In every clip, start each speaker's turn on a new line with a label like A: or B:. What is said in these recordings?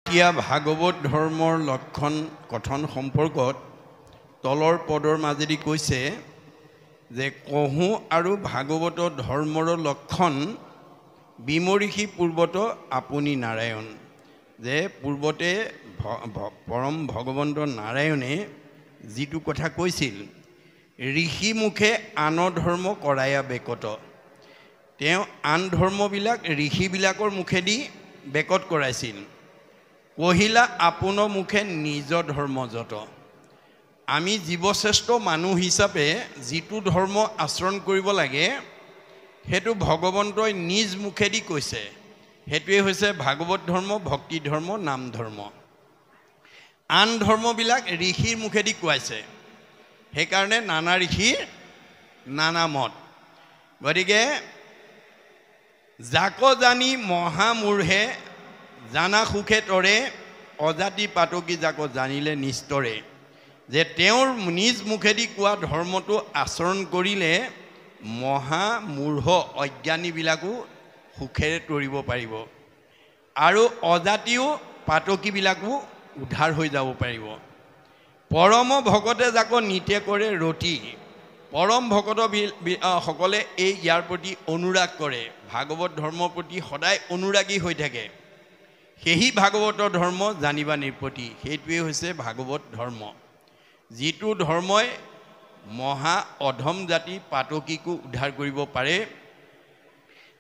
A: এতিয়া ভাগৱত ধৰ্মৰ লক্ষণ কথন সম্পৰ্কত তলৰ পদৰ মাজেদি কৈছে যে কহু আৰু ভাগৱত ধৰ্মৰ লক্ষণ বিমৰিষি পূৰ্বত আপুনি নাৰায়ণ, যে পূৰ্বতে পৰম ভগৱন্ত নাৰায়ণে যিটো কথা কৈছিল, ঋষি মুখে আন ধৰ্ম কৰায়া বেকত, তেওঁ আন ধৰ্মবিলাক ঋষিবিলাকৰ মুখেদি বেকত কৰাইছিল। কহিলা আপোন মুখে নিজ ধৰ্ম যত, আমি জীৱশ্ৰেষ্ঠ মানুহ হিচাপে যিটো ধৰ্ম আচৰণ কৰিব লাগে সেইটো ভগৱন্তই নিজ মুখেদি কৈছে। সেইটোৱে হৈছে ভাগৱত ধৰ্ম, ভক্তি ধৰ্ম, নাম ধৰ্ম। আন ধৰ্মবিলাক ঋষিৰ মুখেদি কোৱাইছে, সেইকাৰণে নানা ঋষিৰ নানা মত। গতিকে জাক জানি মহামূঢ়ে জানা সুখে তৰে, অজাতি পাতকী জাক জানিলে নিস্তৰে, যে তেওঁৰ নিজ মুখেদি কোৱা ধৰ্মটো আচৰণ কৰিলে মহামূঢ় অজ্ঞানীবিলাকো সুখেৰে তৰিব পাৰিব আৰু অজাতিও পাতকীবিলাকো উদ্ধাৰ হৈ যাব পাৰিব। পৰম ভকতে যাক নিতে কৰে ৰতি, পৰম ভকত সকলে এই ইয়াৰ প্ৰতি অনুৰাগ কৰে, ভাগৱত ধৰ্মৰ প্ৰতি সদায় অনুৰাগী হৈ থাকে। সেই ভাগৱত ধৰ্ম জানিবা নিৰ্পতি, সেইটোৱে হৈছে ভাগৱত ধৰ্ম। যিটো ধৰ্মই মহা অধম জাতি পাতকীকো উদ্ধাৰ কৰিব পাৰে,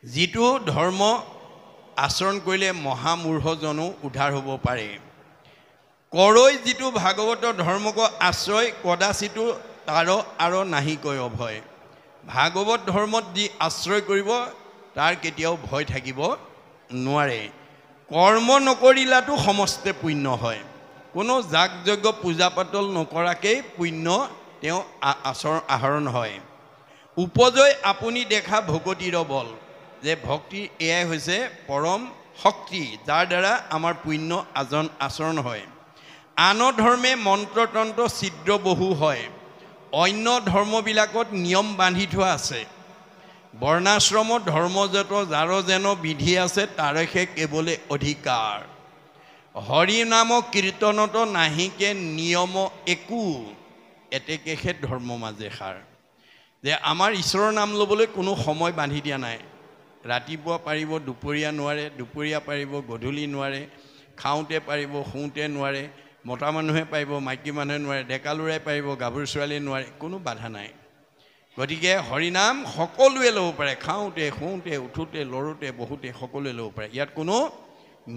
A: যিটো ধৰ্ম আচৰণ কৰিলে মহামূঢ়জনো উদ্ধাৰ হ'ব পাৰে। কৰৈ যিটো ভাগৱত ধৰ্মক আশ্ৰয়, কদাচিতো তাৰ আৰু নাহিকৈ অভয়। ভাগৱত ধৰ্মত যি আশ্ৰয় কৰিব তাৰ কেতিয়াও ভয় থাকিব নোৱাৰে। কৰ্ম নকৰিলাতো সমস্তে পুণ্য হয়, কোনো যাগ যজ্ঞ পূজা পাতল নকৰাকেই পুণ্য তেওঁ আহৰণ হয়। উপজয় আপুনি দেখা ভকতিৰ বল, যে ভক্তি এয়াই হৈছে পৰম শক্তি, যাৰ দ্বাৰা আমাৰ পুণ্য আচৰণ হয়। আন ধৰ্মে মন্ত্ৰতন্ত্ৰ ছিদ্ৰ বহু হয়, অন্য ধৰ্মবিলাকত নিয়ম বান্ধি থোৱা আছে। বৰ্ণাশ্ৰম ধৰ্মজাত যাৰ যেন বিধি আছে, তাৰেহে কেৱলে অধিকাৰ। হৰি নাম কীৰ্তনত নাহিকে নিয়ম একো, এতেকেহে ধৰ্ম মাজে সাৰ। যে আমাৰ ঈশ্বৰৰ নাম ল'বলৈ কোনো সময় বান্ধি দিয়া নাই। ৰাতিপুৱা পাৰিব, দুপৰীয়া নোৱাৰে, দুপৰীয়া পাৰিব, গধূলি নোৱাৰে, খাওঁতে পাৰিব, শুওঁতে নোৱাৰে, মতা মানুহে পাৰিব, মাইকী মানুহে নোৱাৰে, ডেকা ল'ৰাই পাৰিব, গাভৰু ছোৱালীয়ে নোৱাৰে, কোনো বাধা নাই। গতিকে হৰিনাম সকলোৱে ল'ব পাৰে, খাওঁতে, শুওঁতে, উঠোঁতে, লৰোঁতে, বহুতে সকলোৱে ল'ব পাৰে, ইয়াত কোনো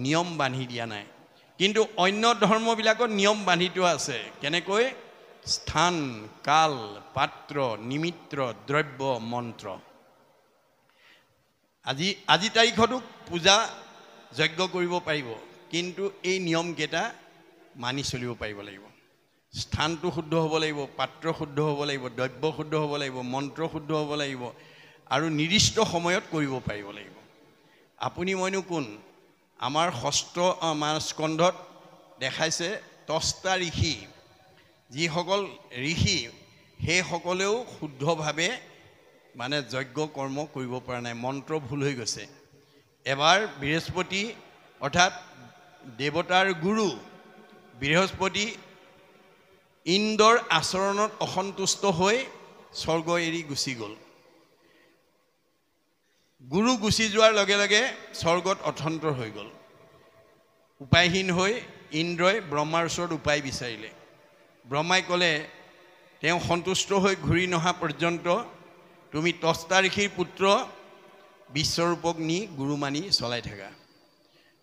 A: নিয়ম বান্ধি দিয়া নাই। কিন্তু অন্য ধৰ্মবিলাকত নিয়ম বান্ধি থোৱা আছে। কেনেকৈ? স্থান, কাল, পাত্ৰ, নিমিত্ৰ, দ্ৰব্য, মন্ত্ৰ। আজি তাৰিখতো পূজা যজ্ঞ কৰিব পাৰিব, কিন্তু এই নিয়মকেইটা মানি চলিব পাৰিব লাগিব। স্থানটো শুদ্ধ হ'ব লাগিব, পাত্ৰ শুদ্ধ হ'ব লাগিব, দ্ৰব্য শুদ্ধ হ'ব লাগিব, মন্ত্ৰ শুদ্ধ হ'ব লাগিব, আৰু নিৰ্দিষ্ট সময়ত কৰিব পাৰিব লাগিব। আপুনি মইনো কোন? আমাৰ ষষ্ঠ স্কন্ধত দেখাইছে দহটা ঋষি, যিসকল ঋষি সেইসকলেও শুদ্ধভাৱে মানে যজ্ঞ কৰ্ম কৰিব পৰা নাই, মন্ত্ৰ ভুল হৈ গৈছে। এবাৰ বৃহস্পতি অৰ্থাৎ দেৱতাৰ গুৰু বৃহস্পতি ইন্দ্ৰৰ আচৰণত অসন্তুষ্ট হৈ স্বৰ্গ এৰি গুচি গ'ল। গুৰু গুচি যোৱাৰ লগে লগে স্বৰ্গত অথন্তৰ হৈ গ'ল। উপায়হীন হৈ ইন্দ্ৰই ব্ৰহ্মাৰ ওচৰত উপায় বিচাৰিলে। ব্ৰহ্মাই ক'লে, তেওঁ সন্তুষ্ট হৈ ঘূৰি নহা পৰ্যন্ত তুমি দহটা ঋষিৰ পুত্ৰ বিশ্বৰূপক নি গুৰু মানি চলাই থাকা।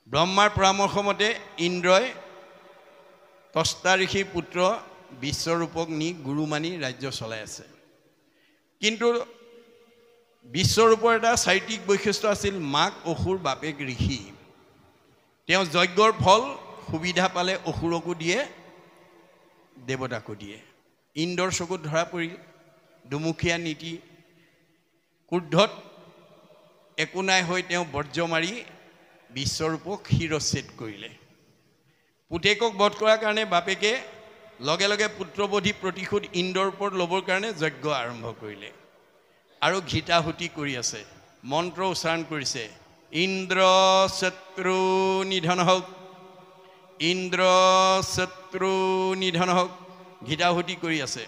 A: ব্ৰহ্মাৰ পৰামৰ্শমতে ইন্দ্ৰই দহটা ঋষিৰ পুত্ৰ বিশ্বৰূপক নি গুৰু মানি ৰাজ্য চলাই আছে। কিন্তু বিশ্বৰূপৰ এটা চাৰিত্ৰিক বৈশিষ্ট্য আছিল, মাক অসুৰ, বাপেক ঋষি। তেওঁ যজ্ঞৰ ফল সুবিধা পালে অসুৰকো দিয়ে, দেৱতাকো দিয়ে। ইন্দ্ৰৰ চকুত ধৰা পৰিল, দুমুখীয়া নীতি, ক্ৰোধত একো নাই হৈ তেওঁ বৰ্জ্য মাৰি বিশ্বৰূপক শিৰচ্ছেদ কৰিলে। পুতেকক বধ কৰাৰ কাৰণে বাপেকে লগে লগে পুত্ৰবধি প্ৰতিশোধ ইন্দ্ৰৰ ওপৰত ল'বৰ কাৰণে যজ্ঞ আৰম্ভ কৰিলে, আৰু ঘৃতাহুতি কৰি আছে, মন্ত্ৰ উচ্চাৰণ কৰিছে, ইন্দ্ৰ শত্ৰু নিধন হওক, ইন্দ্ৰ শত্ৰু নিধন হওক ঘিতাহুতি কৰি আছে।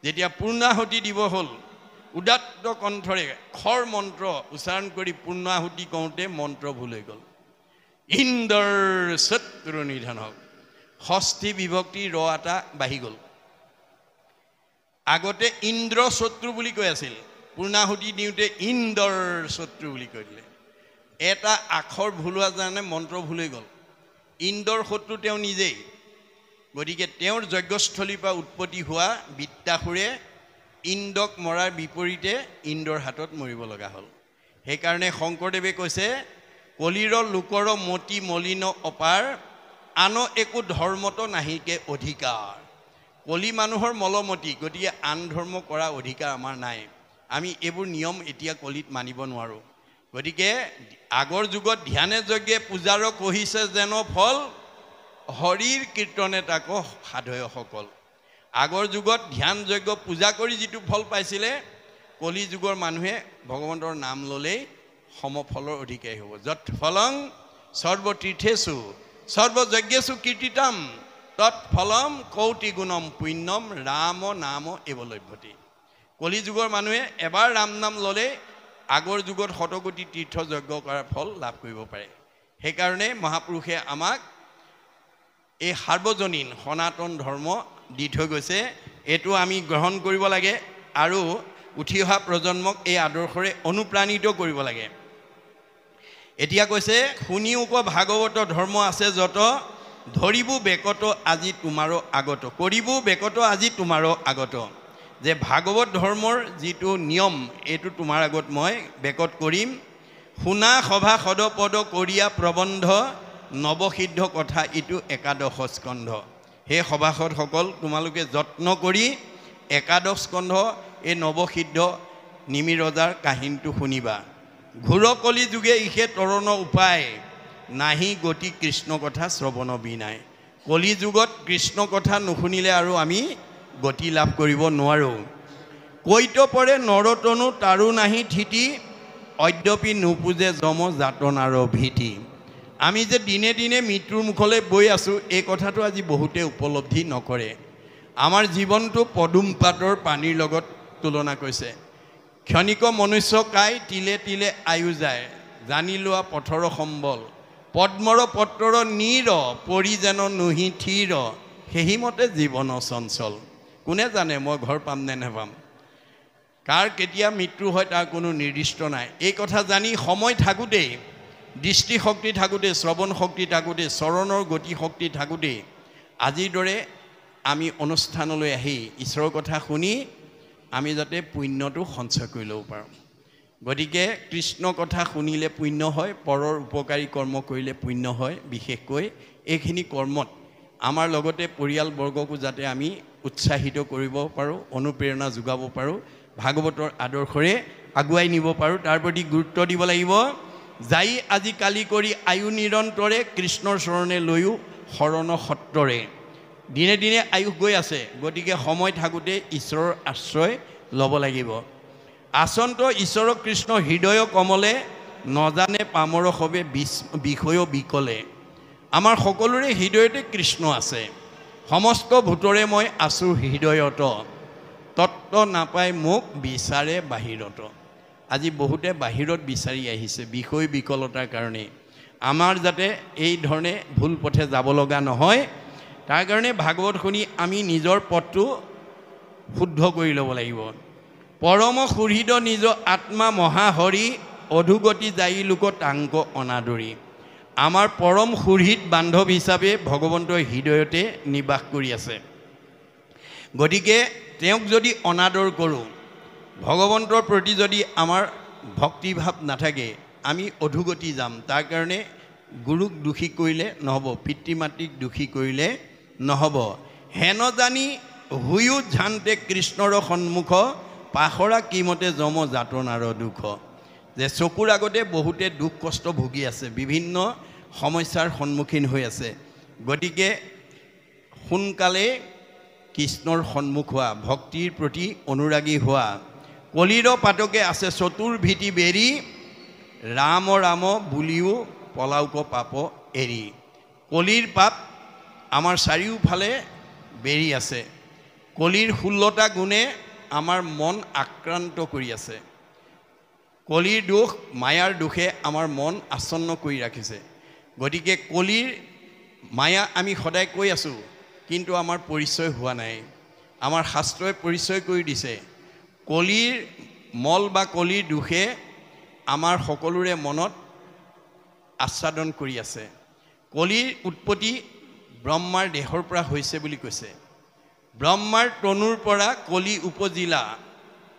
A: যেতিয়া পূৰ্ণাহুতি দিব হ'ল, উদাত্ত কণ্ঠৰে খৰ মন্ত্ৰ উচ্চাৰণ কৰি পূৰ্ণাহুতি কওঁতে মন্ত্ৰ ভুল হৈ গ'ল। ইন্দ্ৰৰ শত্ৰু নিধন হওক, ষষ্ঠী বিভক্তি ৰ এটা বাঢ়ি গ'ল। আগতে ইন্দ্ৰ শত্ৰু বুলি কৈ আছিল, পূৰ্ণাহুতি দিওঁতে ইন্দ্ৰৰ শত্ৰু বুলি কৈ দিলে। এটা আখৰ ভুল হোৱাৰ কাৰণে মন্ত্ৰ ভুল হৈ গ'ল। ইন্দ্ৰৰ শত্ৰু তেওঁ নিজেই। গতিকে তেওঁৰ যজ্ঞস্থলীৰ পৰা উৎপত্তি হোৱা বিদ্যাসুৰে ইন্দ্ৰক মৰাৰ বিপৰীতে ইন্দ্ৰৰ হাতত মৰিব লগা হ'ল। সেইকাৰণে শংকৰদেৱে কৈছে, কলিৰ লোকৰ মতি মলিন অপাৰ, আন একো ধৰ্মত নাহিকে অধিকাৰ। কলি মানুহৰ মলমতি, গতিকে আন ধৰ্ম কৰা অধিকাৰ আমাৰ নাই। আমি এইবোৰ নিয়ম এতিয়া কলিত মানিব নোৱাৰোঁ। গতিকে আগৰ যুগত ধ্যানে যজ্ঞে পূজাৰ কহিছে যেন ফল, হৰিৰ কীৰ্তনে তাকো সাধয় সকল। আগৰ যুগত ধ্যান যজ্ঞ পূজা কৰি যিটো ফল পাইছিলে, কলি যুগৰ মানুহে ভগৱন্তৰ নাম ল'লেই সমফলৰ অধিকাৰী হ'ব। যৎ ফলং সৰ্বতীৰ্থেষু সৰ্বযজ্ঞেষু কীৰ্তিতাম তৎফলম কৌটি গুণম পুণ্যম ৰাম নাম এব লভ্যতে। কলি যুগৰ মানুহে এবাৰ ৰাম নাম ল'লেই আগৰ যুগত শতকোটি তীৰ্থ যজ্ঞ কৰাৰ ফল লাভ কৰিব পাৰে। সেইকাৰণে মহাপুৰুষে আমাক এই সাৰ্বজনীন সনাতন ধৰ্ম দি থৈ গৈছে। এইটো আমি গ্ৰহণ কৰিব লাগে আৰু উঠি অহা প্ৰজন্মক এই আদৰ্শৰে অনুপ্ৰাণিত কৰিব লাগে। এতিয়া কৈছে, শুনিও ক ভাগৱত ধৰ্ম আছে যত, ধৰিবো বেকত আজি তোমাৰো আগত, কৰিবো বেকত আজি তোমাৰো আগত। যে ভাগৱত ধৰ্মৰ যিটো নিয়ম, এইটো তোমাৰ আগত মই বেকত কৰিম। শুনা সভা সদপদ কৰিয়া প্ৰবন্ধ, নৱসিদ্ধ কথা ইটো একাদশ স্কন্ধ। সেই সভাসদসকল তোমালোকে যত্ন কৰি একাদশ স্কন্ধ এই নৱসিদ্ধ নিমি ৰজাৰ কাহিনীটো শুনিবা। ঘূৰ কলি যুগে ইহে তৰণ উপায়, নাহি গতি কৃষ্ণ কথা শ্ৰৱণ বিনাই। কলি যুগত কৃষ্ণ কথা নুশুনিলে আৰু আমি গতি লাভ কৰিব নোৱাৰোঁ। কৈত পৰে নৰতনু তাৰো নাহি থিতি, অদ্যপি নুপুজে যম যাতনাৰ ভীতি। আমি যে দিনে দিনে মৃত্যুৰ মুখলৈ বৈ আছোঁ, এই কথাটো আজি বহুতে উপলব্ধি নকৰে। আমাৰ জীৱনটো পদুম পাতৰ পানীৰ লগত তুলনা কৰিছে। ক্ষণিক মনুষ্য কাই তিলে তিলে আয়ু যায়, জানি লোৱা পথৰ সম্বল। পদ্মৰ পত্ৰৰ নীৰ, পৰি যেন নুহি থিৰ, সেইমতে জীৱন চঞ্চল। কোনে জানে মই ঘৰ পাম নে নেপাম, কাৰ কেতিয়া মৃত্যু হয় তাৰ কোনো নিৰ্দিষ্ট নাই। এই কথা জানি সময় থাকোঁতেই, দৃষ্টিশক্তি থাকোঁতেই, শ্ৰৱণ শক্তি থাকোঁতেই, চৰণৰ গতি শক্তি থাকোঁতেই আজিৰ দৰে আমি অনুষ্ঠানলৈ আহি ঈশ্বৰৰ কথা শুনি আমি যাতে পুণ্যটো সঞ্চয় কৰি ল'ব পাৰোঁ। গতিকে কৃষ্ণ কথা শুনিলে পুণ্য হয়, পৰৰ উপকাৰী কৰ্ম কৰিলে পুণ্য হয়। বিশেষকৈ এইখিনি কৰ্মত আমাৰ লগতে পৰিয়ালবৰ্গকো যাতে আমি উৎসাহিত কৰিব পাৰোঁ, অনুপ্ৰেৰণা যোগাব পাৰোঁ, ভাগৱতৰ আদৰ্শৰে আগুৱাই নিব পাৰোঁ, তাৰ প্ৰতি গুৰুত্ব দিব লাগিব। যাই আজি কালি কৰি আয়ু নিৰন্তৰে, কৃষ্ণৰ চৰণে লৈও শৰণ সত্ৰৰে। দিনে দিনে আয়ুস গৈ আছে, গতিকে সময় থাকোঁতে ঈশ্বৰৰ আশ্ৰয় ল'ব লাগিব। আচন্ত ঈশ্বৰ কৃষ্ণ হৃদয় কমলে, নজানে পামৰ সবে বিষয় বিকলে। আমাৰ সকলোৰে হৃদয়তে কৃষ্ণ আছে। সমস্ত ভূতৰে মই আছোঁ হৃদয়ত, তত্ত্ব নাপাই মোক বিচাৰে বাহিৰত। আজি বহুতে বাহিৰত বিচাৰি আহিছে বিষয় বিকলতাৰ কাৰণে। আমাৰ যাতে এই ধৰণে ভুল পথে যাব লগা নহয়, তাৰ কাৰণে ভাগৱত শুনি আমি নিজৰ পথটো শুদ্ধ কৰি ল'ব লাগিব। পৰম সুহৃদ নিজ আত্মা মহাহৰি, অধুগতি যাই লোক টাংক অনাদৰি। আমাৰ পৰম সুহৃদ বান্ধৱ হিচাপে ভগৱন্তৰ হৃদয়তে নিবাস কৰি আছে। গতিকে তেওঁক যদি অনাদৰ কৰোঁ, ভগৱন্তৰ প্ৰতি যদি আমাৰ ভক্তিভাৱ নাথাকে, আমি অধুগতি যাম। তাৰ কাৰণে গুৰুক দোষী কৰিলে নহ'ব, পিতৃ মাতৃক দোষী কৰিলে নহ'ব। হেন জানি হুয়ো ঝান্তে কৃষ্ণৰ সন্মুখ, পাখৰা কিমতে যম যাতনাৰ দুখ। যে চকুৰ আগতে বহুতে দুখ কষ্ট ভুগি আছে, বিভিন্ন সমস্যাৰ সন্মুখীন হৈ আছে। গতিকে সোনকালে কৃষ্ণৰ সন্মুখ হোৱা, ভক্তিৰ প্ৰতি অনুৰাগী হোৱা। কলিৰ পাতকে আছে চতুৰ ভীতি বেৰি, ৰাম ৰাম বুলিও পলাওক পাপ এৰি। কলিৰ পাপ আমাৰ চাৰিওফালে বেৰি আছে। কলিৰ 16টা গুণে আমাৰ মন আক্ৰান্ত কৰি আছে। কলিৰ দুখ, মায়াৰ দুখে আমাৰ মন আচ্ছন্ন কৰি ৰাখিছে। গতিকে কলিৰ মায়া আমি সদায় কৈ আছোঁ, কিন্তু আমাৰ পৰিচয় হোৱা নাই। আমাৰ শাস্ত্ৰই পৰিচয় কৰি দিছে, কলিৰ মল বা কলিৰ দুখে আমাৰ সকলোৰে মনত আচ্ছাদন কৰি আছে। কলিৰ উৎপত্তি ব্ৰহ্মাৰ দেহৰ পৰা হৈছে বুলি কৈছে। ব্ৰহ্মাৰ তনুৰ পৰা কলি উপজিলা,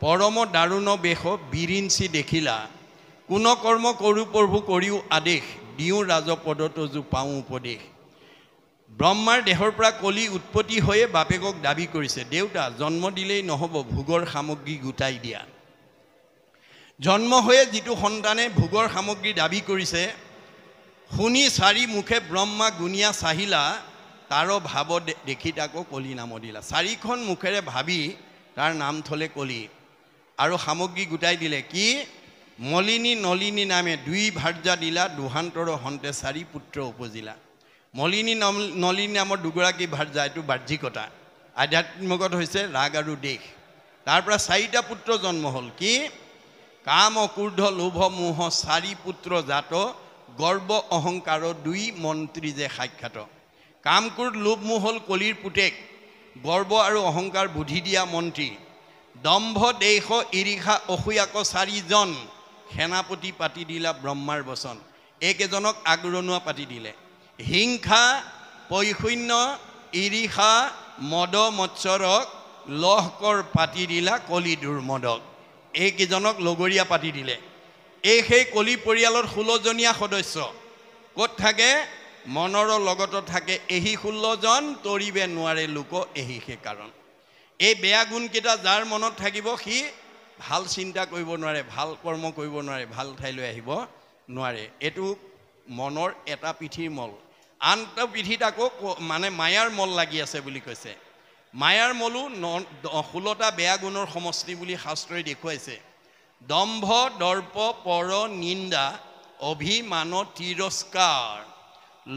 A: পৰম দাৰুণ বেশ বিৰিঞ্চি দেখিলা। কোন কৰ্ম কৰোঁ প্ৰভু কৰিও আদেশ, দিওঁ ৰাজপদতজু পাওঁ উপদেশ। ব্ৰহ্মাৰ দেহৰ পৰা কলি উৎপত্তি হৈয়ে বাপেকক দাবী কৰিছে, দেউতা জন্ম দিলেই নহ'ব, ভোগৰ সামগ্ৰী গোটাই দিয়া। জন্ম হৈয়ে যিটো সন্তানে ভোগৰ সামগ্ৰী দাবী কৰিছে, শুনি চাৰি মুখে ব্ৰহ্মা গুণিয়া চাহিলা, তাৰো ভাৱ দেখি তাকো কলি নাম দিলা। চাৰিখন মুখেৰে ভাবি তাৰ নাম থলে কলি, আৰু সামগ্ৰী গোটাই দিলে কি? মলিনী নলিনী নামে দুই ভাৰ্যা দিলা, দুহান্তৰ হন্তে চাৰি পুত্ৰ উপজিলা। মলিনী নলিনী নামৰ দুগৰাকী ভাৰ্যা, এইটো বাহ্যিকতা। আধ্যাত্মিকত হৈছে ৰাগ আৰু দেশ। তাৰ পৰা চাৰিটা পুত্ৰ জন্ম হ'ল। কি? কাম ক্ৰোধ লোভ মোহ চাৰি পুত্ৰ জাত, গৰ্ব অহংকাৰ দুই মন্ত্ৰী যে সাক্ষাৎ। কাম ক্ৰোধ লোভ মোহ হ'ল কলিৰ পুতেক, গৰ্ব আৰু অহংকাৰ বুদ্ধি দিয়া মন্ত্ৰী। দম্ভ দেশ ঈৰ্ষা অসূয়াক চাৰিজন, সেনাপতি পাতি দিলা ব্ৰহ্মাৰ বচন। এইকেইজনক আগৰণুৱা পাতি দিলে। হিংসা পৈশূন্য ঈৰ্ষা মদ মৎসৰক, লহকৰ পাতি দিলা কলি দুৰ্মদক। এইকেইজনক লগৰীয়া পাতি দিলে। এই সেই কলি পৰিয়ালৰ 16জনীয়া সদস্য। ক'ত থাকে? মনৰ লগত থাকে এহি 16জন, তৰিবে নোৱাৰে লোক এহি সেই কাৰণ। এই বেয়া গুণকেইটা যাৰ মনত থাকিব, সি ভাল চিন্তা কৰিব নোৱাৰে, ভাল কৰ্ম কৰিব নোৱাৰে, ভাল ঠাইলৈ আহিব নোৱাৰে। এইটো মনৰ এটা পিঠিৰ মল। আনটো পিঠিত আকৌ মানে মায়াৰ মল লাগি আছে বুলি কৈছে। মায়াৰ মলো 16টা বেয়া গুণৰ সমষ্টি বুলি শাস্ত্ৰই দেখুৱাইছে। দম্ভ দৰ্প পৰ নিন্দা, অভিমান তিৰস্কাৰ,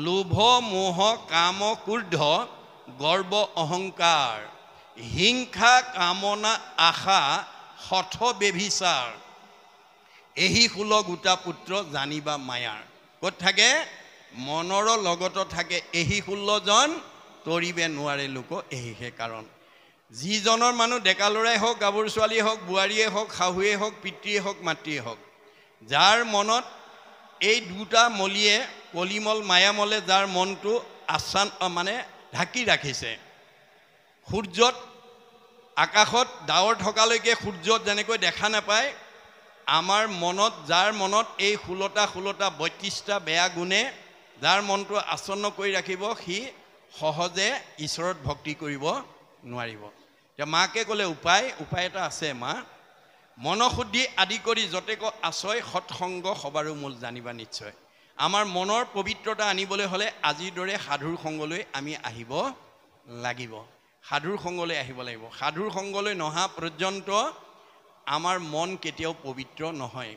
A: লোভ মোহ কাম ক্ৰোধ, গৰ্ব অহংকাৰ, হিংসা কামনা আশা, হঠ বেভিচাৰ। এহি 16 গোটা পুত্ৰ জানিবা মায়াৰ। ক'ত থাকে? মনৰ লগত থাকে এহি 16জন, তৰিবে নোৱাৰে লোক এহি সেই কাৰণ। যিজনৰ মানুহ ডেকা ল'ৰাই হওক, গাভৰু ছোৱালীয়ে হওক, বোৱাৰীয়ে হওক, শাহুৱে হওক, পিতৃয়ে হওক, মাতৃয়ে হওক, যাৰ মনত এই দুটা মলিয়ে, কলিমল মায়ামলে যাৰ মনটো আচ্ছান মানে ঢাকি ৰাখিছে। সূৰ্যত আকাশত ডাৱৰ থকালৈকে সূৰ্যত যেনেকৈ দেখা নাপায়, আমাৰ মনত যাৰ মনত এই 16টা 32টা বেয়া গুণে যাৰ মনটো আচ্ছন্ন কৰি ৰাখিব, সি সহজে ঈশ্বৰত ভক্তি কৰিব নোৱাৰিব। এতিয়া মাকে ক'লে উপায় এটা আছে মা। মনশুদ্ধি আদি কৰি যতেক আশ্ৰয়, সৎসংগ সবাৰো মূল জানিবা নিশ্চয়। আমাৰ মনৰ পবিত্ৰতা আনিবলৈ হ'লে আজিৰ দৰে সাধুৰ সংগলৈ আমি আহিব লাগিব। সাধুৰ সংগলৈ আহিব লাগিব। সাধুৰ সংগলৈ নহা পৰ্যন্ত আমাৰ মন কেতিয়াও পবিত্ৰ নহয়।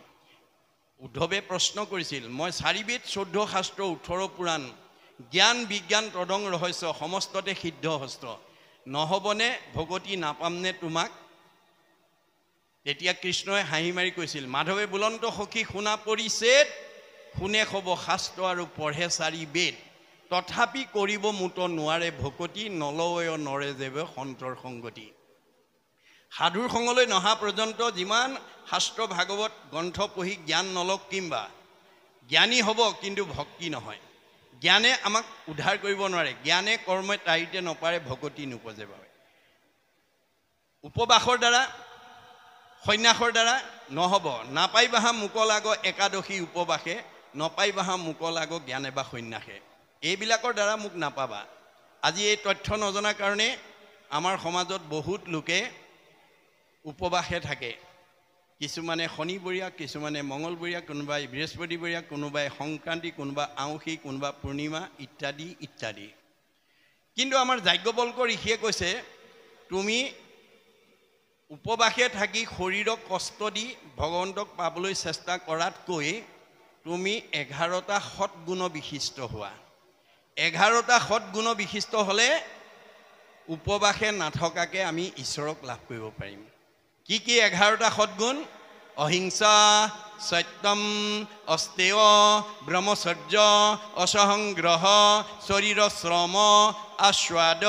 A: উদ্ধৱে প্ৰশ্ন কৰিছিল, মই 4 বেদ 14 শাস্ত্ৰ 18 পুৰাণ, জ্ঞান বিজ্ঞান তদং ৰহস্য, সমস্ততে সিদ্ধ হস্ত, নহ'বনে ভগতি নাপামনে তোমাক? তেতিয়া কৃষ্ণই হাঁহি মাৰি কৈছিল, মাধৱে বুলন্ত সখী শুনা পৰিছেদ, শুনে খব শাস্ত্ৰ আৰু পঢ়ে 4 বেদ, তথাপি কৰিব মুত নোৱাৰে ভকতি, নলয় নৰে যেবে সন্তৰ সংগতি। সাধুৰ সংগলৈ নহা পৰ্যন্ত যিমান শাস্ত্ৰ ভাগৱত গ্ৰন্থ পঢ়ি জ্ঞান নলওক কিম্বা জ্ঞানী হ'ব, কিন্তু ভক্তি নহয়। জ্ঞানে আমাক উদ্ধাৰ কৰিব নোৱাৰে। জ্ঞানে কৰ্মই তাৰিতে নপাৰে, ভকতি নোপজে বাবে। উপবাসৰ দ্বাৰা, সন্ন্যাসৰ দ্বাৰা নহ'ব। নাপাই বাহা মোকল আগ একাদশী উপবাসে, নপাই বাহা মোকল আগ জ্ঞানে বা সন্ন্যাসে। এইবিলাকৰ দ্বাৰা মোক নাপাবা। আজি এই তথ্য নজনাৰ কাৰণে আমাৰ সমাজত বহুত লোকে উপবাসে থাকে। কিছুমানে শনিবৰীয়া, কিছুমানে মঙলবৰীয়া, কোনোবাই বৃহস্পতিবৰীয়া, কোনোবাই সংক্ৰান্তি, কোনোবা আউসী, কোনোবা পূৰ্ণিমা ইত্যাদি ইত্যাদি। কিন্তু আমাৰ যাজ্ঞবল্ক ঋষিয়ে কৈছে, তুমি উপবাসে থাকি শৰীৰক কষ্ট দি ভগৱন্তক পাবলৈ চেষ্টা কৰাতকৈ তুমি 11টা সৎগুণ বিশিষ্ট হোৱা। 11টা সৎগুণ বিশিষ্ট হ'লে উপবাসে নাথকাকে আমি ঈশ্বৰক লাভ কৰিব পাৰিম। কি কি 11টা সৎগুণ? অহিংসা, সত্যম, অস্তেয়, ব্ৰহ্মচৰ্য, অসহংগ্ৰহ, শৰীৰ শ্ৰম, আস্বাদ,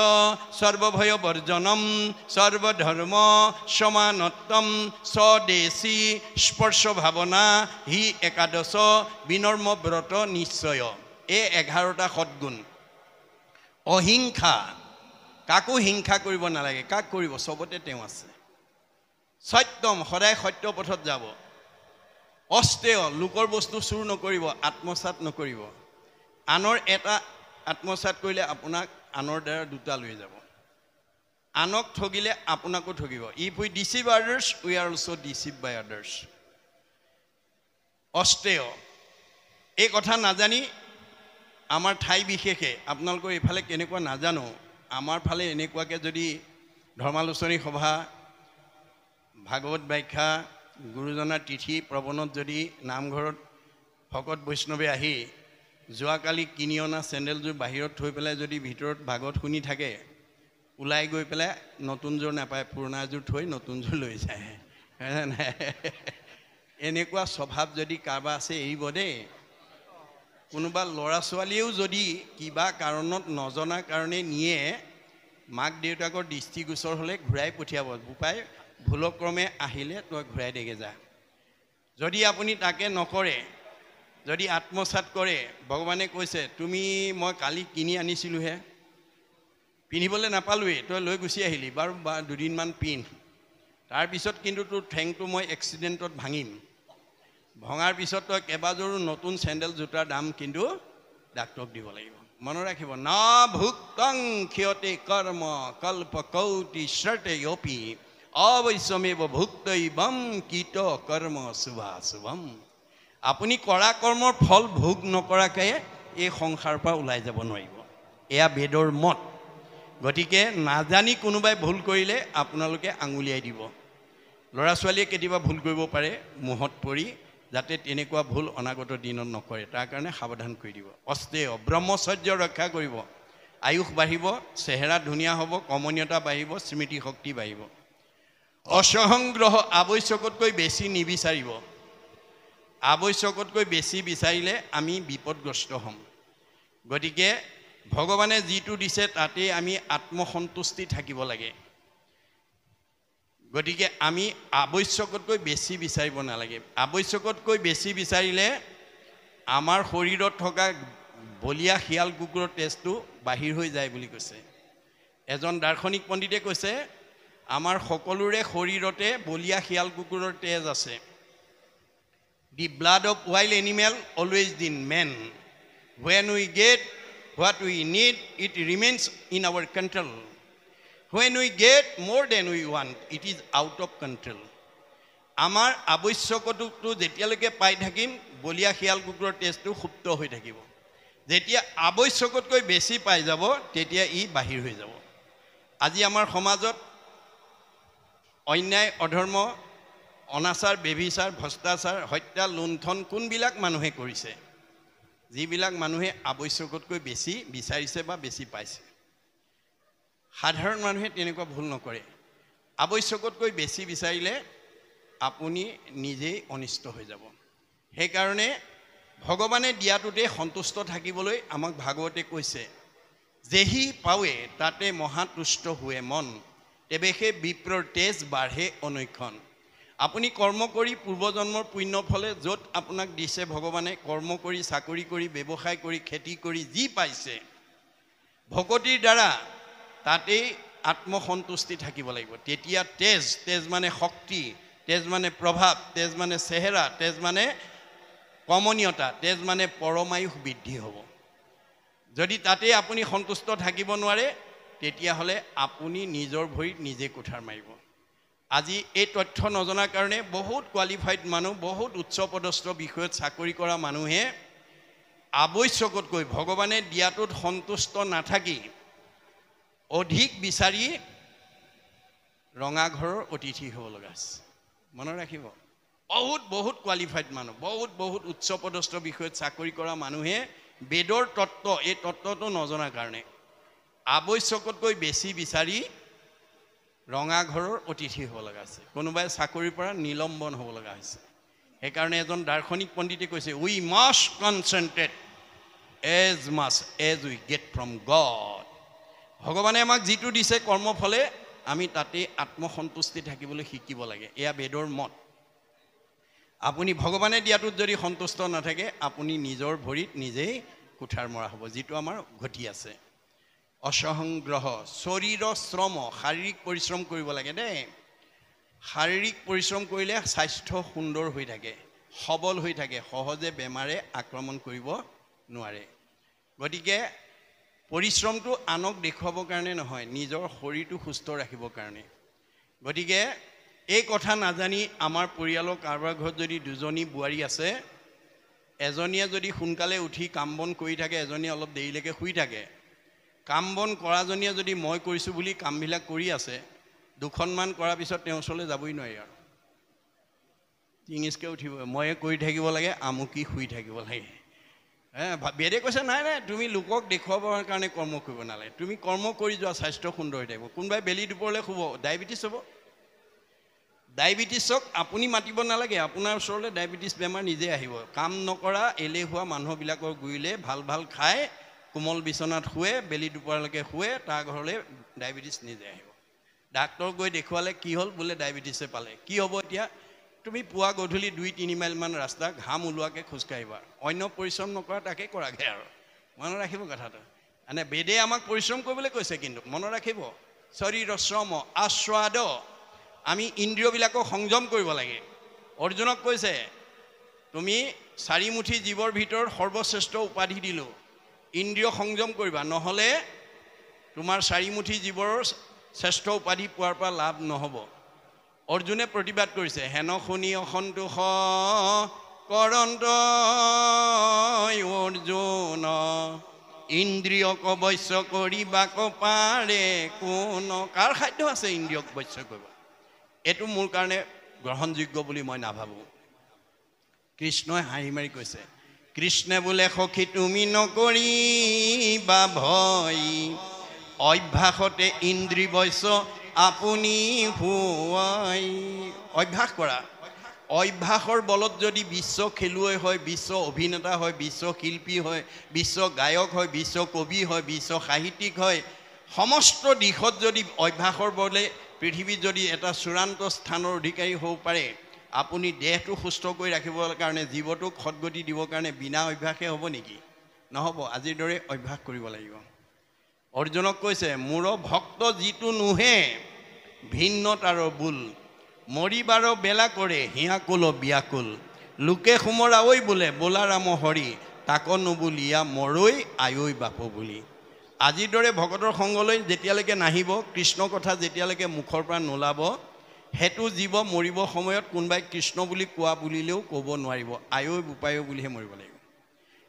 A: সৰ্বভয় বৰ্জনম, সৰ্বধৰ্ম সমানত্বম, স্বদেশী, স্পৰ্শ ভাৱনা, হি একাদশ, বিনৰ্ম ব্ৰত নিশ্চয়। এই 11টা সৎগুণ। অহিংসা, কাকো হিংসা কৰিব নালাগে। কাক কৰিব? চবতে তেওঁ আছে। সত্যম, সদায় সত্য পথত যাব। অস্তেয়, লোকৰ বস্তু চুৰ নকৰিব, আত্মসাত নকৰিব। আনৰ এটা আত্মসাত কৰিলে আপোনাক আনৰ দ্বাৰা দুটা লৈ যাব। আনক ঠগিলে আপোনাকো ঠগিব। If we deceive others we are also' deceive by others. অস্তেয়, এই কথা নাজানি আমাৰ ঠাই বিশেষে, আপোনালোকৰ এইফালে কেনেকুৱা নাজানো, আমাৰ ফালে এনেকুৱাকৈ যদি ধৰ্মালোচনী সভা, ভাগৱত ব্যাখ্যা, গুৰুজনাৰ তিথি প্ৰৱণত যদি নামঘৰত ভকত বৈষ্ণৱে আহি যোৱাকালি কিনি অনা চেণ্ডেলযোৰ বাহিৰত থৈ পেলাই যদি ভিতৰত ভাগৱত শুনি থাকে, ওলাই গৈ পেলাই নতুনযোৰ নাপায়, পুৰণাযোৰ থৈ নতুনযোৰ লৈ যায়। এনেকুৱা স্বভাৱ যদি কাৰোবাৰ আছে এৰিব দেই। কোনোবা ল'ৰা ছোৱালীয়েও যদি কিবা কাৰণত নজনা কাৰণে নিয়ে, মাক দেউতাকৰ দৃষ্টিগোচৰ হ'লে ঘূৰাই পঠিয়াব। বোপাই ভুলক্ৰমে আহিলে তই ঘূৰাই দেগে যা। যদি আপুনি তাকে নকৰে, যদি আত্মসাত কৰে, ভগৱানে কৈছে মই কালি কিনি আনিছিলোঁহে, পিন্ধিবলৈ নাপালোৱেই, তই লৈ গুচি আহিলি, বাৰু দুদিনমান পিন্ধ, তাৰপিছত কিন্তু তোৰ ঠেংটো মই এক্সিডেণ্টত ভাঙিম। ভঙাৰ পিছত তই কেইবাযোৰো নতুন চেণ্ডেল জোতাৰ দাম কিন্তু ডাক্তৰক দিব লাগিব। মনত ৰাখিব, ন ভুক্তং ক্ষয়তে কৰ্ম কল্প কৌটি শ্ৰতেয়পি অৱশ্যমেৱ ভুক্তৈবম কীট কৰ্ম শুভাশুভম। আপুনি কৰা কৰ্মৰ ফল ভোগ নকৰাকৈ এই সংসাৰৰ পৰা ওলাই যাব নোৱাৰিব। এয়া বেদৰ মত। গতিকে নাজানি কোনোবাই ভুল কৰিলে আপোনালোকে আঙুলিয়াই দিব। ল'ৰা ছোৱালীয়ে কেতিয়াবা ভুল কৰিব পাৰে মোহত পৰি, যাতে তেনেকুৱা ভুল অনাগত দিনত নকৰে, তাৰ কাৰণে সাৱধান কৰি দিব। অস্তেয়, ব্ৰহ্মচৰ্য ৰক্ষা কৰিব। আয়ুস বাঢ়িব, চেহেৰা ধুনীয়া হ'ব, কমনীয়তা বাঢ়িব, স্মৃতি শক্তি বাঢ়িব। অসহংগ্ৰহ, আৱশ্যকতকৈ বেছি নিবিচাৰিব। আৱশ্যকতকৈ বেছি বিচাৰিলে আমি বিপদগ্ৰস্ত হ'ম। গতিকে ভগৱানে যিটো দিছে তাতেই আমি আত্মসন্তুষ্টি থাকিব লাগে। গতিকে আমি আৱশ্যকতকৈ বেছি বিচাৰিব নালাগে। আৱশ্যকতকৈ বেছি বিচাৰিলে আমাৰ শৰীৰত থকা বলীয়া শিয়াল কুকুৰৰ তেজটো বাহিৰ হৈ যায় বুলি কৈছে। এজন দাৰ্শনিক পণ্ডিতে কৈছে, আমাৰ সকলোৰে শৰীৰতে বলীয়া শিয়াল কুকুৰৰ তেজ আছে। The blood of wild animal always in man. When we get what we need, it remains in our control. When we get more than we want, it is out of control. আমাৰ আৱশ্যকটো যেতিয়ালৈকে পাই থাকিম, বলীয়া শিয়াল কুকুৰৰ তেজটো সুপ্ত হৈ থাকিব। যেতিয়া আৱশ্যকতকৈ বেছি পাই যাব, তেতিয়া ই বাহিৰ হৈ যাব। আজি আমাৰ সমাজত অন্যায়, অধৰ্ম, অনাচাৰ, বেভিচাৰ, ভ্ৰষ্টাচাৰ, হত্যা, লুণ্ঠন কোনবিলাক মানুহে কৰিছে? যিবিলাক মানুহে আৱশ্যকতকৈ বেছি বিচাৰিছে বা বেছি পাইছে। সাধাৰণ মানুহে তেনেকুৱা ভুল নকৰে। আৱশ্যকতকৈ বেছি বিচাৰিলে আপুনি নিজেই অনিষ্ট হৈ যাব। সেইকাৰণে ভগৱানে দিয়াটোতে সন্তুষ্ট থাকিবলৈ আমাক ভাগৱতে কৈছে, যেহি পাৱে তাতে মহাতুষ্ট হুৱে মন, তেৱেহে বিপ্ৰৰ তেজ বাঢ়ে অনৈক্ষণ। আপুনি কৰ্ম কৰি পূৰ্বজন্মৰ পুণ্য ফলে য'ত আপোনাক দিছে ভগৱানে, কৰ্ম কৰি, চাকৰি কৰি, ব্যৱসায় কৰি, খেতি কৰি যি পাইছে ভকতিৰ দ্বাৰা, তাতেই আত্মসন্তুষ্টি থাকিব লাগিব। তেতিয়া তেজ মানে শক্তি, তেজ মানে প্ৰভাৱ, তেজ মানে চেহেৰা, তেজ মানে কমনীয়তা, তেজ মানে পৰমায়ুস বৃদ্ধি হ'ব। যদি তাতেই আপুনি সন্তুষ্ট থাকিব নোৱাৰে, তেতিয়াহ'লে আপুনি নিজৰ ভৰিত নিজে কুঠাৰ মাৰিব। আজি এই তথ্য নজনাৰ কাৰণে বহুত কোৱালিফাইড মানুহ, বহুত উচ্চপদস্থ বিষয়ত চাকৰি কৰা মানুহে আৱশ্যকতকৈ ভগৱানে দিয়াটোত সন্তুষ্ট নাথাকি অধিক বিচাৰি ৰঙাঘৰৰ অতিথি হ'ব লগা আছে। মনত ৰাখিব, বহুত কোৱালিফাইড মানুহ, বহুত উচ্চপদস্থ বিষয়ত চাকৰি কৰা মানুহে বেদৰ তত্ত্ব, এই তত্ত্বটো নজনাৰ কাৰণে আৱশ্যকতকৈ বেছি বিচাৰি ৰঙাঘৰৰ অতিথি হ'ব লগা আছে, কোনোবাই চাকৰিৰ পৰা নিলম্বন হ'ব লগা হৈছে। সেইকাৰণে এজন দাৰ্শনিক পণ্ডিতে কৈছে, we must concentrate as much as we get from God. ভগৱানে আমাক যিটো দিছে কৰ্মফলে আমি তাতে আত্মসন্তুষ্টি থাকিবলৈ শিকিব লাগে। এয়া বেদৰ মত। আপুনি ভগৱানে দিয়াটোত যদি সন্তুষ্ট নাথাকে আপুনি নিজৰ ভৰিত নিজেই কুঠাৰ মৰা হ'ব, যিটো আমাৰ ঘটি আছে। অসহংগ্ৰহ শৰীৰৰ শ্ৰম, শাৰীৰিক পৰিশ্ৰম কৰিব লাগে দেই। শাৰীৰিক পৰিশ্ৰম কৰিলে স্বাস্থ্য সুন্দৰ হৈ থাকে, সবল হৈ থাকে, সহজে বেমাৰে আক্ৰমণ কৰিব নোৱাৰে। গতিকে পৰিশ্ৰমটো আনক দেখুৱাবৰ কাৰণে নহয়, নিজৰ শৰীৰটো সুস্থ ৰাখিবৰ কাৰণে। গতিকে এই কথা নাজানি আমাৰ পৰিয়ালৰ কাৰোবাৰ ঘৰত যদি দুজনী বোৱাৰী আছে, এজনীয়ে যদি সোনকালে উঠি কাম বন কৰি থাকে, এজনীয়ে অলপ দেৰিলৈকে শুই থাকে, কাম বন কৰাজনীয়ে যদি মই কৰিছোঁ বুলি কামবিলাক কৰি আছে, দুখনমান কৰাৰ পিছত তেওঁৰ ওচৰলৈ যাবই নোৱাৰি আৰু টিঙিচকৈ উঠিব, ময়ে কৰি থাকিব লাগে, আমুকি শুই থাকিব লাগে। বেদে কৈছে নাই নাই, তুমি লোকক দেখুৱাবৰ কাৰণে কৰ্ম কৰিব নালাগে, তুমি কৰ্ম কৰি যোৱা, স্বাস্থ্য সুন্দৰ হৈ থাকিব। কোনোবাই বেলি দুপৰলৈ শুব, ডায়েবেটিছ হ'ব। ডায়েবেটিছক আপুনি মাতিব নালাগে, আপোনাৰ ওচৰলৈ ডায়েবেটিছ বেমাৰ নিজে আহিব। কাম নকৰা এলেহুৱা মানুহবিলাকৰ গুৰিলে ভাল ভাল খাই কোমল বিচনাত শুৱে, বেলি দুপৰলৈকে শুৱে, তাৰ ঘৰলৈ ডায়েবেটিছ নিজে আহিব। ডাক্তৰ গৈ দেখুৱালে কি হ'ল, বোলে ডায়েবেটিছে পালে। কি হ'ব এতিয়া? তুমি পুৱা গধূলি 2-3 মাইলমান ৰাস্তা ঘাম ওলোৱাকৈ খোজকাঢ়িবা, অন্য পৰিশ্ৰম নকৰা তাকে কৰাগে আৰু। মনত ৰাখিব কথাটো। মানে বেদে আমাক পৰিশ্ৰম কৰিবলৈ কৈছে, কিন্তু মনত ৰাখিব শৰীৰ শ্ৰম আস্বাদ, আমি ইন্দ্ৰিয়বিলাকক সংযম কৰিব লাগে। অৰ্জুনক কৈছে তুমি 4 মুঠি জীৱৰ ভিতৰত সৰ্বশ্ৰেষ্ঠ উপাধি দিলোঁ, ইন্দ্ৰিয় সংযম কৰিবা, নহ'লে তোমাৰ 4 মুঠি জীৱৰ শ্ৰেষ্ঠ উপাধি পোৱাৰ পৰা লাভ নহ'ব। অৰ্জুনে প্ৰতিবাদ কৰিছে, হেন শুনি অসন্তোষ কৰন্ত অৰ্জুন, ইন্দ্ৰিয়ক বশ্য কৰিবাক পাৰে কোন। কাৰ সাধ্য আছে ইন্দ্ৰিয়ক বশ্য কৰিব? এইটো মোৰ কাৰণে গ্ৰহণযোগ্য বুলি মই নাভাবোঁ। কৃষ্ণই হাঁহি মাৰি কৈছে, কৃষ্ণে বোলে সখী তুমি নকৰিবা ভয়, অভ্যাসতে ইন্দ্ৰি বশ্য আপুনি হুৱাই। অভ্যাস কৰা, অভ্যাসৰ বলত যদি বিশ্ব খেলুৱৈ হয়, বিশ্ব অভিনেতা হয়, বিশ্ব শিল্পী হয়, বিশ্ব গায়ক হয়, বিশ্ব কবি হয়, বিশ্ব সাহিত্যিক হয়, সমস্ত দিশত যদি অভ্যাসৰ বলে পৃথিৱীত যদি এটা চূড়ান্ত স্থানৰ অধিকাৰী হ'ব পাৰে, আপুনি দেহটো সুস্থ কৰি ৰাখিবৰ কাৰণে, জীৱটোক সদগতি দিবৰ কাৰণে বিনা অভ্যাসে হ'ব নেকি? নহ'ব। আজিৰ দৰে অভ্যাস কৰিব লাগিব। অৰ্জুনক কৈছে, মোৰ ভক্ত যিটো নোহে ভিন্ন তাৰ বোল, মৰিবাৰ বেলা কৰে হিয়াকুল ব্যাকুল, লোকে সোমৰা ঐ বোলে বোলা ৰাম হৰি, তাক নুবুলিয়া মৰৈ আয়ৈ বাপ বুলি। আজিৰ দৰে ভকতৰ সংগলৈ যেতিয়ালৈকে নাহিব, কৃষ্ণ কথা যেতিয়ালৈকে মুখৰ পৰা নোলাব, সেইটো জীৱ মৰিব সময়ত কোনোবাই কৃষ্ণ বুলি কোৱা বুলিলেও ক'ব নোৱাৰিব, আয়ৈ বোপায়ৈ বুলিহে মৰিব লাগিব।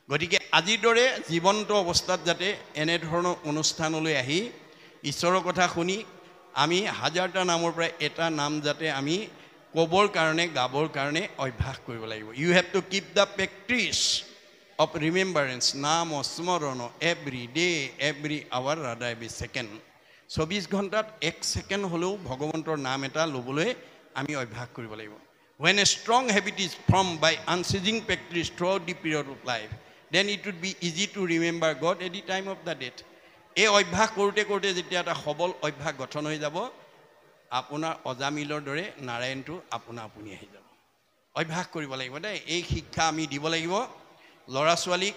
A: গতিকে আজিৰ দৰে জীৱন্ত অৱস্থাত যাতে এনেধৰণৰ অনুষ্ঠানলৈ আহি ঈশ্বৰৰ কথা শুনি আমি হাজাৰটা নামৰ পৰা এটা নাম যাতে আমি ক'বৰ কাৰণে, গাবৰ কাৰণে অভ্যাস কৰিব লাগিব। You have to keep the practice of remembrance, নাম স্মৰণ every day, every hour, rather every second. 24 ঘণ্টাত 1 ছেকেণ্ড হ'লেও ভগৱন্তৰ নাম এটা ল'বলৈ আমি অভ্যাস কৰিব লাগিব। When a strong habit is formed by unceasing practice throughout the period of life, then it would be easy to remember God at the time of the death. এই অভ্যাস কৰোঁতে কৰোঁতে যেতিয়া এটা সবল অভ্যাস গঠন হৈ যাব, আপোনাৰ অজামিলৰ দৰে নাৰায়ণটো আপোনা আপুনি আহি যাব। অভ্যাস কৰিব লাগিব দেই। এই শিক্ষা আমি দিব লাগিব। ল'ৰা ছোৱালীক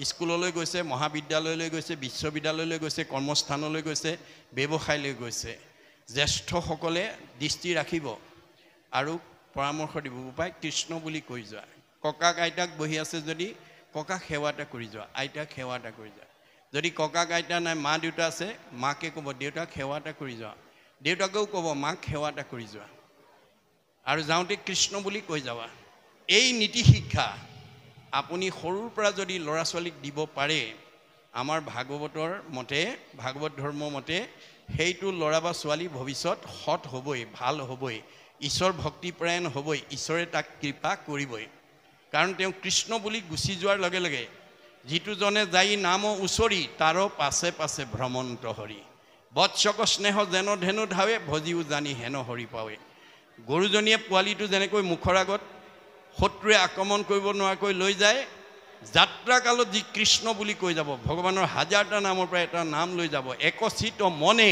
A: স্কুললৈ গৈছে, মহাবিদ্যালয়লৈ গৈছে, বিশ্ববিদ্যালয়লৈ গৈছে, কৰ্মস্থানলৈ গৈছে, ব্যৱসায়লৈ গৈছে, জ্যেষ্ঠসকলে দৃষ্টি ৰাখিব আৰু পৰামৰ্শ দিব। উপায় কৃষ্ণ বুলি কৈ যোৱা। ককাক আইতাক বহি আছে যদি ককাক সেৱা এটা কৰি যোৱা, আইতাক সেৱা এটা কৰি যোৱা। যদি ককাক আইতা নাই, মা দেউতা আছে, মাকে ক'ব দেউতাক সেৱা এটা কৰি যোৱা, দেউতাকেও ক'ব মাক সেৱা এটা কৰি যোৱা, আৰু যাওঁতে কৃষ্ণ বুলি কৈ যাবা। এই নীতি শিক্ষা আপুনি সৰুৰ পৰা যদি ল'ৰা ছোৱালীক দিব পাৰে, আমাৰ ভাগৱতৰ মতে, ভাগৱত ধৰ্ম মতে সেইটো ল'ৰা বা ছোৱালী ভৱিষ্যত সৎ হ'বই, ভাল হ'বই, ঈশ্বৰ ভক্তিপৰায়ণ হ'বই, ঈশ্বৰে তাক কৃপা কৰিবই। কাৰণ তেওঁ কৃষ্ণ বুলি গুচি যোৱাৰ লগে লগে যিটো জনে যাই নাম উচৰি তাৰ পাছে পাছে ভ্ৰমন্ত হৰি বৎসক স্নেহ যেন ধেনু ধাৱে ভজিও জানি হেন হৰি পাৱে গৰুজনীয়ে পোৱালিটো যেনেকৈ মুখৰ আগত শত্ৰুৱে আক্ৰমণ কৰিব নোৱাৰাকৈ লৈ যায় যাত্ৰা কালত যি কৃষ্ণ বুলি কৈ যাব ভগৱানৰ হাজাৰটা নামৰ পৰা এটা নাম লৈ যাব একচিত মনে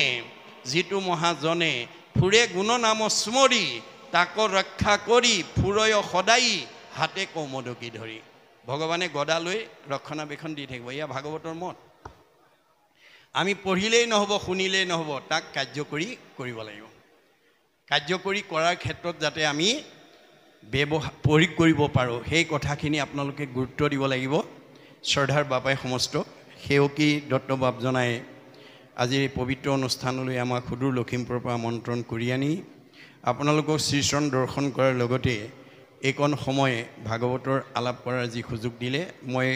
A: যিটো মহাজনে ফুৰে গুণ নাম স্মৰি তাক ৰক্ষা কৰি ফুৰয় সদায় হাতে কৌমদকী ধৰি ভগৱানে গদা লৈ ৰক্ষণাবেক্ষণ দি থাকিব এয়া ভাগৱতৰ মত আমি পঢ়িলেই নহ'ব শুনিলেই নহ'ব তাক কাৰ্যকৰী কৰিব লাগিব কাৰ্যকৰী কৰাৰ ক্ষেত্ৰত যাতে আমি প্ৰয়োগ কৰিব পাৰোঁ সেই কথাখিনি আপোনালোকে গুৰুত্ব দিব লাগিব শ্ৰদ্ধাৰ বাবাই সমস্ত সেৱকী দত্ত বাপজনাই আজিৰ পবিত্ৰ অনুষ্ঠানলৈ আমাক সুদূৰ লখিমপুৰৰ পৰা আমন্ত্ৰণ কৰি আনি আপোনালোকক শ্ৰীচৰণ দৰ্শন কৰাৰ লগতে এইকণ সময় ভাগৱতৰ আলাপ কৰাৰ যি সুযোগ দিলে মই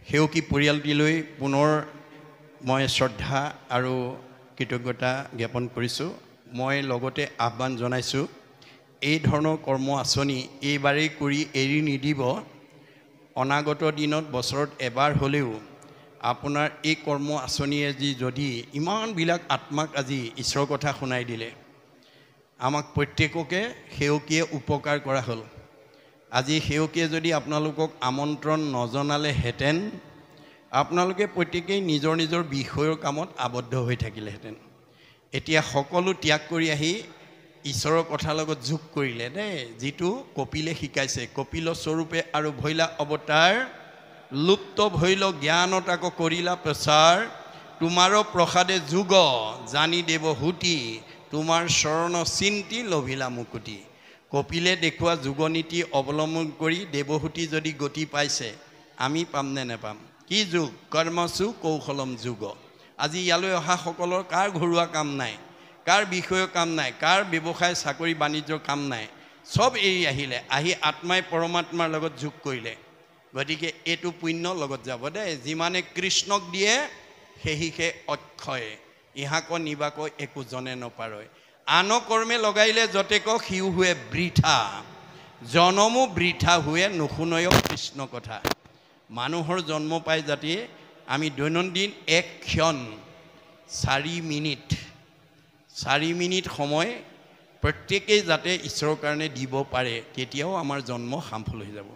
A: সেৱকী পৰিয়ালটিলৈ পুনৰ মই শ্ৰদ্ধা আৰু কৃতজ্ঞতা জ্ঞাপন কৰিছোঁ মই লগতে আহ্বান জনাইছোঁ এই ধৰণৰ কৰ্ম আঁচনি এইবাৰেই কৰি এৰি নিদিব অনাগত দিনত বছৰত এবাৰ হ'লেও আপোনাৰ এই কৰ্ম আঁচনিয়ে যদি ইমানবিলাক আত্মাক আজি ঈশ্বৰৰ কথা শুনাই দিলে আমাক প্ৰত্যেককে সেৱকীয়ে উপকাৰ কৰা হ'ল আজি সেৱকীয়ে যদি আপোনালোকক আমন্ত্ৰণ নজনালেহেঁতেন আপোনালোকে প্ৰত্যেকেই নিজৰ নিজৰ বিষয়ৰ কামত আবদ্ধ হৈ থাকিলেহেঁতেন এতিয়া সকলো ত্যাগ কৰি আহি ঈশ্বৰৰ কথাৰ লগত যোগ কৰিলে দেই যিটো কপিলে শিকাইছে কপিল স্বৰূপে আৰু ভৈলা অৱতাৰ লুপ্ত ভৈল জ্ঞানত আকৌ কৰিলা প্ৰচাৰ তোমাৰো প্ৰসাদে যুগ জানি দেৱ হুতি তোমাৰ চৰণ চিন্তি লভিলা মুকুতি কপিলে দেখুওৱা যুগনীতি অৱলম্বন কৰি দেৱহুতি যদি গতি পাইছে আমি পাম নে নেপাম কি যুগ কৰ্মসু কৌশলম যুগ আজি ইয়ালৈ অহা সকলৰ কাৰ ঘৰুৱা কাম নাই কাৰ বিষয়ৰ কাম নাই কাৰ ব্যৱসায় চাকৰি বাণিজ্যৰ কাম নাই সব এৰি আহিলে আহি আত্মাই পৰমাত্মাৰ লগত যোগ কৰিলে গতিকে এইটো পুণ্য লগত যাব দেই যিমানে কৃষ্ণক দিয়ে সেহিকে অক্ষয় ইহাক নিবাক একো জনে নপাৰয় আন কৰ্মে লগাইলে যতেক সিও হুৱে বৃথা জনমো বৃথা হুৱে নুশুনয় কৃষ্ণ কথা মানুহৰ জন্ম পাই যাতে আমি দৈনন্দিন এক ক্ষণ 4 মিনিট সময় প্ৰত্যেকেই যাতে ঈশ্বৰৰ কাৰণে দিব পাৰে তেতিয়াও আমাৰ জন্ম সাফল হৈ যাব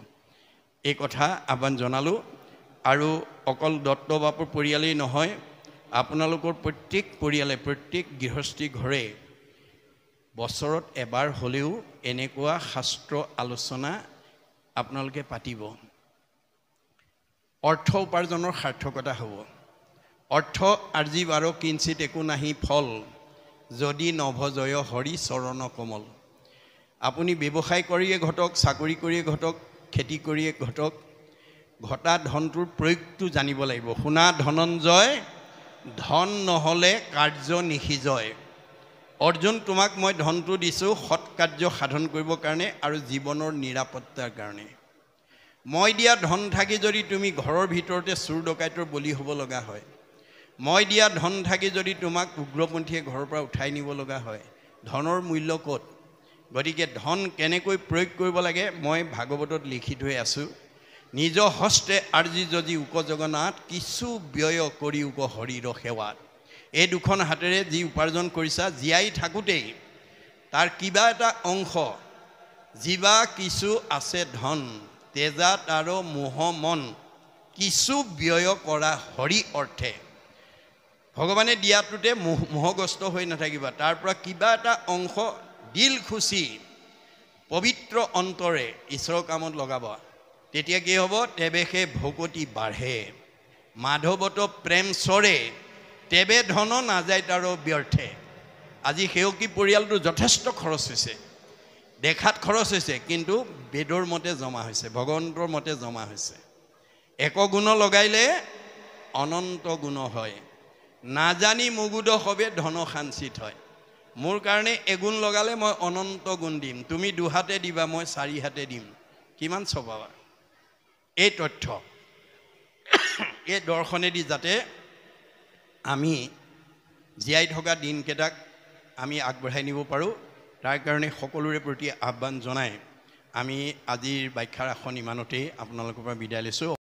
A: এই কথা আহ্বান জনালোঁ আৰু অকল দত্ত বাপুৰ পৰিয়ালেই নহয় আপোনালোকৰ প্ৰত্যেক পৰিয়ালে প্ৰত্যেক গৃহস্থী ঘৰে বছৰত এবাৰ হ'লেও এনেকুৱা শাস্ত্ৰ আলোচনা আপোনালোকে পাতিব অৰ্থ উপাৰ্জনৰ সাৰ্থকতা হ'ব অৰ্থ আৰ্জি বাৰ কিঞ্চিত একো নাহি ফল যদি নভজয় হৰি চৰণ কমল আপুনি ব্যৱসায় কৰিয়ে ঘটক চাকৰি কৰিয়ে ঘটক খেতি কৰিয়ে ঘটক ঘটা ধনটোৰ প্ৰয়োগটো জানিব লাগিব শুনা ধনঞ্জয় ধন নহ'লে কাৰ্য নিশিজয় অৰ্জুন তোমাক মই ধনটো দিছোঁ সৎ কাৰ্য সাধন কৰিবৰ কাৰণে আৰু জীৱনৰ নিৰাপত্তাৰ কাৰণে মই দিয়া ধন থাকি যদি তুমি ঘৰৰ ভিতৰতে চুৰ ডকাইতৰ বলি হ'ব লগা হয় মই দিয়া ধন থাকি যদি তোমাক উগ্ৰপন্থীয়ে ঘৰৰ পৰা উঠাই নিব লগা হয় ধনৰ মূল্য ক'ত গতিকে ধন কেনেকৈ প্ৰয়োগ কৰিব লাগে মই ভাগৱতত লিখি থৈ আছোঁ নিজ হস্তে আৰ্জি যদি উক জগন্নাথ কিছু ব্যয় কৰি উক হৰিৰ সেৱাত এই দুখন হাতেৰে যি উপাৰ্জন কৰিছা জীয়াই থাকোঁতেই তাৰ কিবা এটা অংশ যিবা কিছু আছে ধন তেজাত আৰু মোহ মন কিছু ব্যয় কৰা হৰি অৰ্থে ভগৱানে দিয়াটোতে মোহগ্ৰস্ত হৈ নাথাকিবা তাৰ পৰা কিবা এটা অংশ দিল খুচি পবিত্ৰ অন্তৰে ঈশ্বৰৰ কামত লগাব তেতিয়া কি হ'ব তেবেহে ভকতি বাঢ়ে মাধৱত প্ৰেম চৰে তেবে ধন নাযায় তাৰো ব্যৰ্থে আজি সেৱকী পৰিয়ালটো যথেষ্ট খৰচ হৈছে দেখাত খৰচ হৈছে কিন্তু বেদৰ মতে জমা হৈছে ভগৱন্তৰ মতে জমা হৈছে এক গুণ লগাইলে অনন্ত গুণ হয় নাজানি মুগুদ হবে ধন সাঞ্চিত হয় মোৰ কাৰণে এগুণ লগালে মই অনন্ত গুণ দিম তুমি দুহাতে দিবা মই 4 হাতে দিম কিমান চপাবা এই তথ্য এই দৰ্শনেদি যাতে আমি জীয়াই থকা দিনকেইটাক আমি আগবঢ়াই নিব পাৰোঁ তাৰ কাৰণে সকলোৰে প্ৰতি আহ্বান জনাই আমি আজিৰ ব্যাখ্যাৰ আসন ইমানতেই আপোনালোকৰ পৰা বিদায় লৈছোঁ।